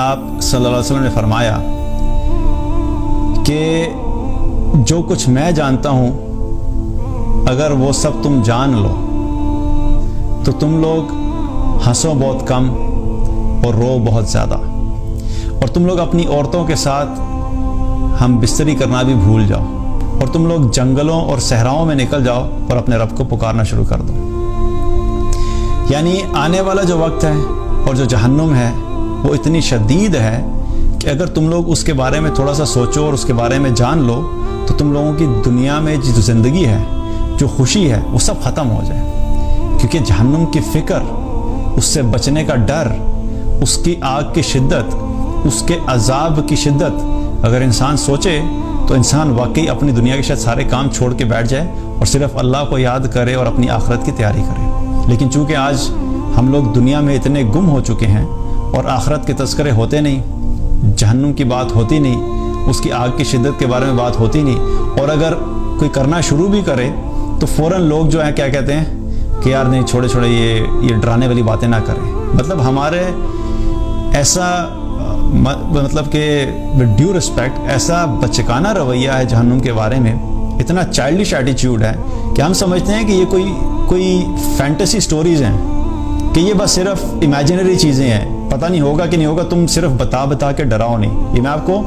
आप सल्लल्लाहु अलैहि वसल्लम ने फरमाया कि जो कुछ मैं जानता हूँ अगर वो सब तुम जान लो तो तुम लोग हंसो बहुत कम और रो बहुत ज़्यादा, और तुम लोग अपनी औरतों के साथ हम बिस्तरी करना भी भूल जाओ, और तुम लोग जंगलों और सहराओं में निकल जाओ और अपने रब को पुकारना शुरू कर दो। यानी आने वाला जो वक्त है और जो जहन्नुम है वो इतनी शदीद है कि अगर तुम लोग उसके बारे में थोड़ा सा सोचो और उसके बारे में जान लो तो तुम लोगों की दुनिया में जो ज़िंदगी है, जो खुशी है, वो सब ख़त्म हो जाए। क्योंकि जहन्नुम की फ़िक्र, उससे बचने का डर, उसकी आग की शिद्दत, उसके अजाब की शिद्दत अगर इंसान सोचे तो इंसान वाकई अपनी दुनिया के शायद सारे काम छोड़ के बैठ जाए और सिर्फ अल्लाह को याद करे और अपनी आखिरत की तैयारी करे। लेकिन चूँकि आज हम लोग दुनिया में इतने गुम हो चुके हैं और आखिरत के तज़किरे होते नहीं, जहन्नुम की बात होती नहीं, उसकी आग की शिद्दत के बारे में बात होती नहीं, और अगर कोई करना शुरू भी करे तो फ़ौरन लोग जो है क्या कहते हैं कि यार नहीं, छोड़े छोड़े, ये डराने वाली बातें ना करें। मतलब हमारे ऐसा मतलब कि विद ड्यू रिस्पेक्ट ऐसा बचकाना रवैया है जहन्नुम के बारे में, इतना चाइल्डिश एटीट्यूड है कि हम समझते हैं कि ये कोई फैंटेसी स्टोरीज़ हैं, कि ये बस सिर्फ इमेजिनरी चीज़ें हैं, पता नहीं होगा कि नहीं होगा, तुम सिर्फ बता के डराओ नहीं। ये मैं आपको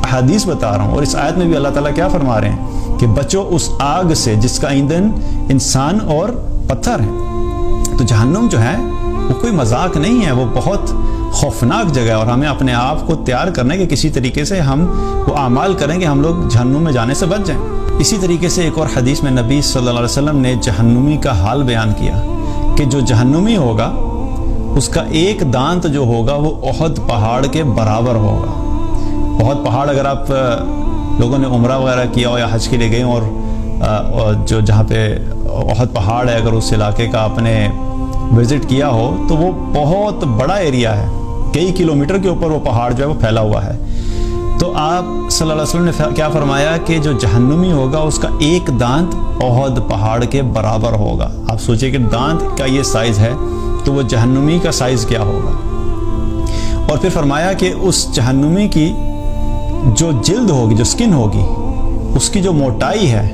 हदीस बता रहा हूँ, और इस आयत में भी अल्लाह ताला क्या फरमा रहे हैं कि बचो उस आग से जिसका ईंधन इंसान और पत्थर है। तो जहन्नुम जो है वो कोई मजाक नहीं है, वो बहुत खौफनाक जगह है, और हमें अपने आप को तैयार करना है कि किसी तरीके से हम वो आमाल करें कि हम लोग जहन्नुम में जाने से बच जाएं। इसी तरीके से एक और हदीस में नबी सल्लल्लाहु अलैहि वसल्लम ने जहन्नुमी का हाल बयान किया कि जो जहन्नुमी होगा उसका एक दांत जो होगा वो ओहद पहाड़ के बराबर होगा। ओहद पहाड़, अगर आप लोगों ने उम्रा वगैरह किया हो या हज के लिए गए और जो जहाँ पे ओहद पहाड़ है, अगर उस इलाके का आपने विज़िट किया हो तो वो बहुत बड़ा एरिया है, कई किलोमीटर के ऊपर वो पहाड़ जो है वो फैला हुआ है। तो आप सल्लल्लाहु अलैहि वसल्लम ने क्या फरमाया कि जो जहन्नुमी होगा उसका एक दांत ओहद पहाड़ के बराबर होगा। आप सोचिए कि दांत का ये साइज़ है तो वो जहन्नुमी का साइज़ क्या होगा। और फिर फरमाया कि उस जहन्नुमी की जो जिल्द होगी, जो स्किन होगी, उसकी जो मोटाई है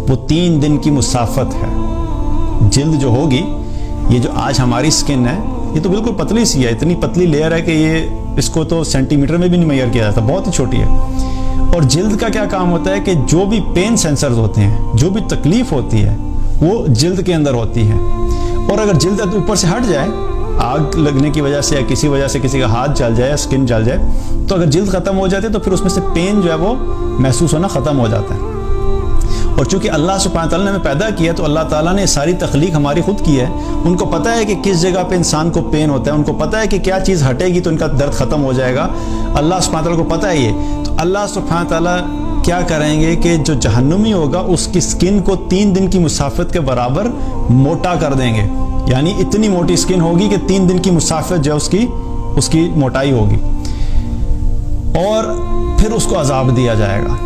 वो 3 दिन की मुसाफत है। जिल्द जो होगी, ये जो आज हमारी स्किन है ये तो बिल्कुल पतली सी है, इतनी पतली लेयर है कि इसको तो सेंटीमीटर में भी नहीं मेजर किया जाता, बहुत ही छोटी है। और जिल्द का क्या काम होता है कि जो भी पेन सेंसर्स होते हैं, जो भी तकलीफ होती है वो जिल्द के अंदर होती है। और अगर जिल्द ऊपर से हट जाए, आग लगने की वजह से या किसी वजह से किसी का हाथ जल जाए, स्किन जल जाए, तो अगर जिल्द ख़त्म हो जाती है तो फिर उसमें से पेन जो है वो महसूस होना ख़त्म हो जाता है। और चूँकि अल्लाह सुब्हानहू तआला ने हमें पैदा किया तो अल्लाह ताला ने सारी तख्लीक हमारी खुद की है। उनको पता है कि किस जगह पे इंसान को पेन होता है, उनको पता है कि क्या चीज़ हटेगी तो इनका दर्द ख़त्म हो जाएगा। अल्लाह सुब्हानहू तआला को पता है ये। तो अल्लाह सुब्हानहू तआला क्या करेंगे कि जो जहन्नुमी होगा उसकी स्किन को 3 दिन की मुसाफत के बराबर मोटा कर देंगे। यानी इतनी मोटी स्किन होगी कि 3 दिन की मुसाफत जो उसकी मोटाई होगी, और फिर उसको अजाब दिया जाएगा,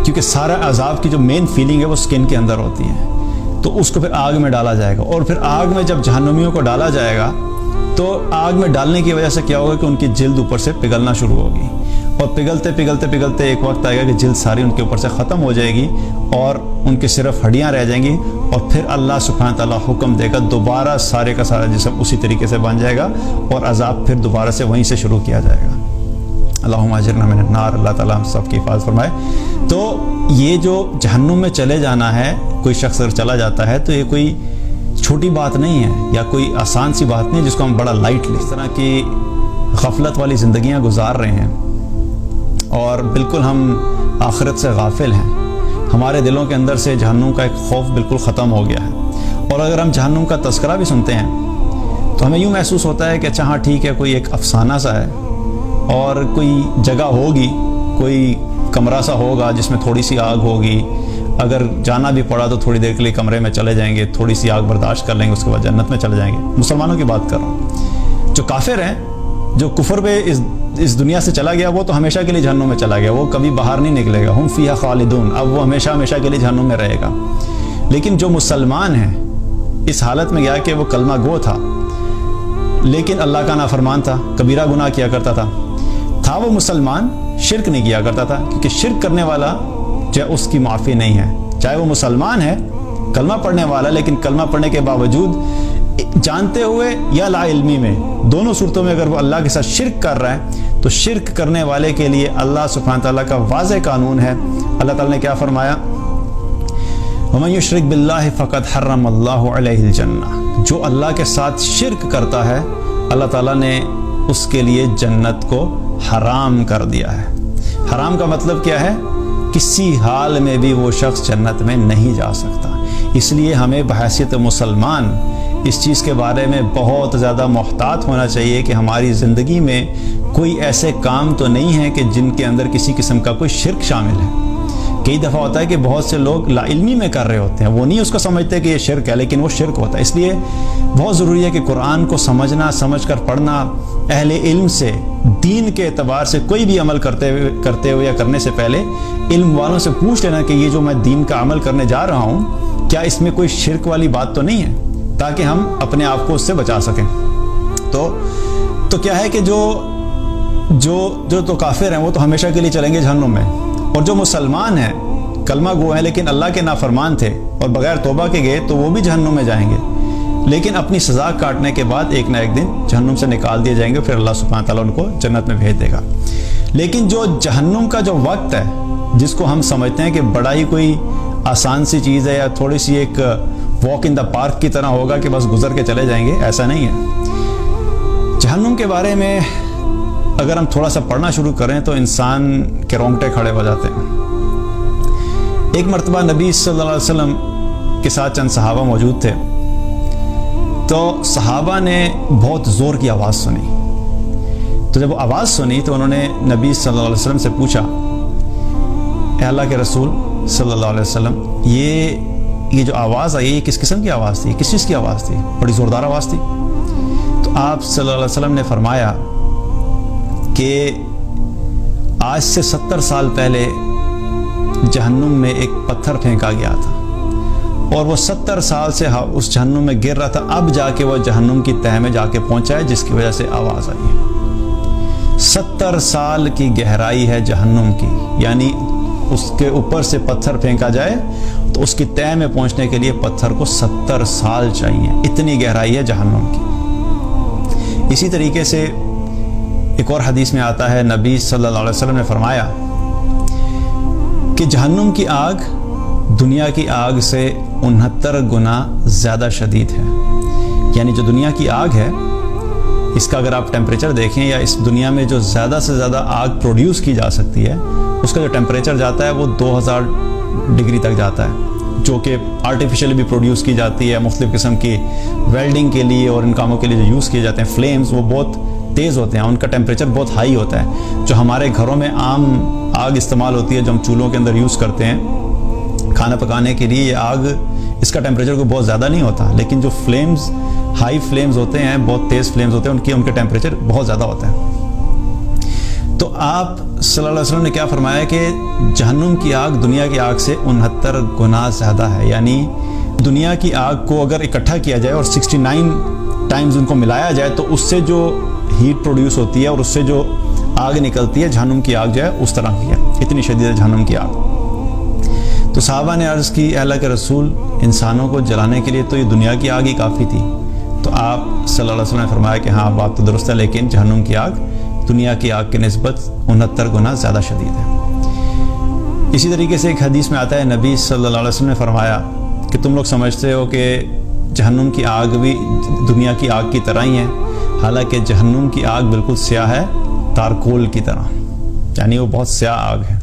क्योंकि सारा अजाब की जो मेन फीलिंग है वो स्किन के अंदर होती है। तो उसको फिर आग में डाला जाएगा, और फिर आग में जब जहन्नुमियों को डाला जाएगा तो आग में डालने की वजह से क्या होगा कि उनकी जिल्द ऊपर से पिघलना शुरू होगी, और पिघलते पिघलते पिघलते एक वक्त आएगा कि जिल्द सारी उनके ऊपर से ख़त्म हो जाएगी और उनकी सिर्फ हड्डियाँ रह जाएंगी। और फिर अल्लाह सुब्हानहू तआला हुक्म देगा, दोबारा सारे का सारा जिस्म उसी तरीके से बन जाएगा और अजाब फिर दोबारा से वहीं से शुरू किया जाएगा। अल्लाहुम्मा अजिरना मिनन नार, अल्लाह ताला हम सब की हिफाज़त फरमाए। तो ये जो जहन्नुम में चले जाना है, कोई शख्स अगर चला जाता है तो ये कोई छोटी बात नहीं है या कोई आसान सी बात नहीं है जिसको हम बड़ा लाइट ले। इस तरह की गफलत वाली ज़िंदगियाँ गुजार रहे हैं और बिल्कुल हम आखिरत से गाफिल हैं। हमारे दिलों के अंदर से जहन्नुम का एक खौफ बिल्कुल ख़त्म हो गया है। और अगर हम जहन्नुम का तज़किरा भी सुनते हैं तो हमें यूँ महसूस होता है कि अच्छा हाँ ठीक है, कोई एक अफसाना सा है और कोई जगह होगी, कोई कमरा सा होगा जिसमें थोड़ी सी आग होगी, अगर जाना भी पड़ा तो थोड़ी देर के लिए कमरे में चले जाएंगे, थोड़ी सी आग बर्दाश्त कर लेंगे, उसके बाद जन्नत में चले जाएंगे। मुसलमानों की बात कर रहा हूँ। जो काफिर हैं, जो कुफर पे इस दुनिया से चला गया, वो तो हमेशा के लिए जहन्नुम में चला गया, वो कभी बाहर नहीं निकलेगा। हुम फीहा खालिदून, अब वो हमेशा हमेशा के लिए जहन्नुम में रहेगा। लेकिन जो मुसलमान है इस हालत में गया कि वो कलमा गो था लेकिन अल्लाह का नाफरमान था, कबीरा गुनाह किया करता था, تھا وہ مسلمان، شرک نہیں کیا کرتا تھا، کیونکہ شرک کرنے والا جو ہے اس کی معافی نہیں ہے، چاہے وہ مسلمان ہے، کلمہ پڑھنے والا، لیکن کلمہ پڑھنے کے باوجود جانتے ہوئے یا لا علمی میں، دونوں صورتوں میں اگر وہ اللہ کے ساتھ شرک کر رہا ہے تو شرک کرنے والے کے لیے اللہ سبحانہ تعالیٰ کا واضح قانون ہے۔ اللہ تعالیٰ نے کیا فرمایا؟ وَمَن يُشْرِكْ بِاللَّهِ فَقَدْ حَرَّمَ اللَّهُ عَلَيْهِ الْجَنَّةَ، جو اللہ کے ساتھ شرک کرتا ہے اللہ تعالیٰ نے اس کے لیے جنت کو حرام کر دیا ہے۔ حرام کا مطلب کیا ہے؟ کسی حال میں بھی وہ شخص جنت میں نہیں جا سکتا۔ اس لیے ہمیں بحیثیت مسلمان اس چیز کے بارے میں بہت زیادہ محتاط ہونا چاہیے کہ ہماری زندگی میں کوئی ایسے کام تو نہیں ہیں کہ جن کے اندر کسی قسم کا کوئی شرک شامل ہے۔ کئی دفعہ ہوتا ہے کہ بہت سے لوگ لا علمی میں کر رہے ہوتے ہیں، وہ نہیں اس کو سمجھتے کہ یہ شرک ہے، لیکن وہ شرک ہوتا ہے۔ اس لیے بہت ضروری ہے کہ قرآن کو سمجھنا، سمجھ کر پڑھنا، اہل علم سے دین کے اعتبار سے کوئی بھی عمل کرتے ہوئے یا کرنے سے پہلے علم والوں سے پوچھ لینا کہ یہ جو میں دین کا عمل کرنے جا رہا ہوں کیا اس میں کوئی شرک والی بات تو نہیں ہے، تاکہ ہم اپنے آپ کو اس سے بچا سکیں۔ تو کیا ہے کہ جو تو کافر ہیں وہ تو ہمیشہ کے لیے چلیں گے جہنم میں، اور جو مسلمان ہیں، کلمہ گو ہیں لیکن اللہ کے نافرمان تھے اور بغیر توبہ کے گئے تو وہ بھی جہنم میں جائیں گے، لیکن اپنی سزا کاٹنے کے بعد ایک نہ ایک دن جہنم سے نکال دیے جائیں گے، پھر اللہ سبحانہ تعالیٰ ان کو جنت میں بھیج دے گا۔ لیکن جو جہنم کا جو وقت ہے جس کو ہم سمجھتے ہیں کہ بڑا ہی کوئی آسان سی چیز ہے یا تھوڑی سی ایک واک ان دا پارک کی طرح ہوگا کہ بس گزر کے چلے جائیں گے، ایسا نہیں ہے۔ جہنم کے بارے میں اگر ہم تھوڑا سا پڑھنا شروع کریں تو انسان کے رونگٹے کھڑے ہو جاتے ہیں۔ ایک مرتبہ نبی صلی اللہ علیہ وسلم کے ساتھ چند صحابہ موجود تھے، تو صحابہ نے بہت زور کی آواز سنی، تو جب وہ آواز سنی تو انہوں نے نبی صلی اللہ علیہ وسلم سے پوچھا، اے اللہ کے رسول صلی اللہ علیہ وسلم، یہ جو آواز آئی یہ کس قسم کی آواز تھی، کس چیز کی آواز تھی؟ بڑی زوردار آواز تھی۔ تو آپ صلی اللہ علیہ وسلم نے فرمایا کہ آج سے 70 سال پہلے جہنم میں ایک پتھر پھینکا گیا تھا اور وہ 70 سال سے اس جہنم میں گر رہا تھا، اب جا کے وہ جہنم کی تہہ میں جا کے پہنچا ہے جس کی وجہ سے آواز آئی ہے۔ 70 سال کی گہرائی ہے جہنم کی، یعنی اس کے اوپر سے پتھر پھینکا جائے تو اس کی تہہ میں پہنچنے کے لیے پتھر کو 70 سال چاہیے، اتنی گہرائی ہے جہنم کی۔ اسی طریقے سے ایک اور حدیث میں آتا ہے، نبی صلی اللہ علیہ وسلم نے فرمایا کہ جہنم کی آگ دنیا کی آگ سے 69 گنا زیادہ شدید ہے، یعنی جو دنیا کی آگ ہے اس کا اگر آپ ٹیمپریچر دیکھیں، یا اس دنیا میں جو زیادہ سے زیادہ آگ پروڈیوس کی جا سکتی ہے اس کا جو ٹیمپریچر جاتا ہے وہ 2000 ڈگری تک جاتا ہے، جو کہ آرٹیفیشلی بھی پروڈیوس کی جاتی ہے مختلف قسم کی ویلڈنگ کے لیے اور ان کاموں کے لیے جو یوز کیے جاتے ہیں۔ فلیمز وہ بہت تیز ہوتے ہیں، ان کا ٹیمپریچر بہت ہائی ہوتا ہے۔ جو ہمارے گھروں میں عام آگ استعمال ہوتی ہے جو ہم چولہوں کے اندر یوز کرتے ہیں کھانا پکانے کے لیے، یہ آگ اس کا ٹیمپریچر کوئی بہت زیادہ نہیں ہوتا، لیکن جو فلیمز ہائی فلیمز ہوتے ہیں، بہت تیز فلیمز ہوتے ہیں، ان کے ٹیمپریچر بہت زیادہ ہوتا ہے۔ تو آپ صلی اللہ علیہ وسلم نے کیا فرمایا کہ جہنم کی آگ دنیا کی آگ سے 69 گنا زیادہ ہے، یعنی دنیا کی آگ کو اگر اکٹھا کیا جائے اور 69 ٹائمز ان کو ملایا جائے تو اس سے جو ہیٹ پروڈیوس ہوتی ہے اور اس سے جو آگ نکلتی ہے، جہنم کی آگ جو ہے اس طرح کی ہے، اتنی شدید ہے جہنم کی آگ۔ تو صحابہ نے عرض کی، اے اللہ کے رسول، انسانوں کو جلانے کے لیے تو یہ دنیا کی آگ ہی کافی تھی۔ تو آپ صلی اللہ علیہ وسلم نے فرمایا کہ ہاں بات تو درست ہے، لیکن جہنم کی آگ دنیا کی آگ کی نسبت 69 گنا زیادہ شدید ہے۔ اسی طریقے سے ایک حدیث میں آتا ہے، نبی صلی اللہ علیہ وسلم نے فرمایا کہ تم لوگ سمجھتے ہو کہ جہنم کی آگ بھی دنیا کی آگ کی طرح ہی ہے، حالانکہ جہنم کی آگ بالکل سیاہ ہے، تارکول کی طرح، یعنی وہ بہت سیاہ آگ ہے۔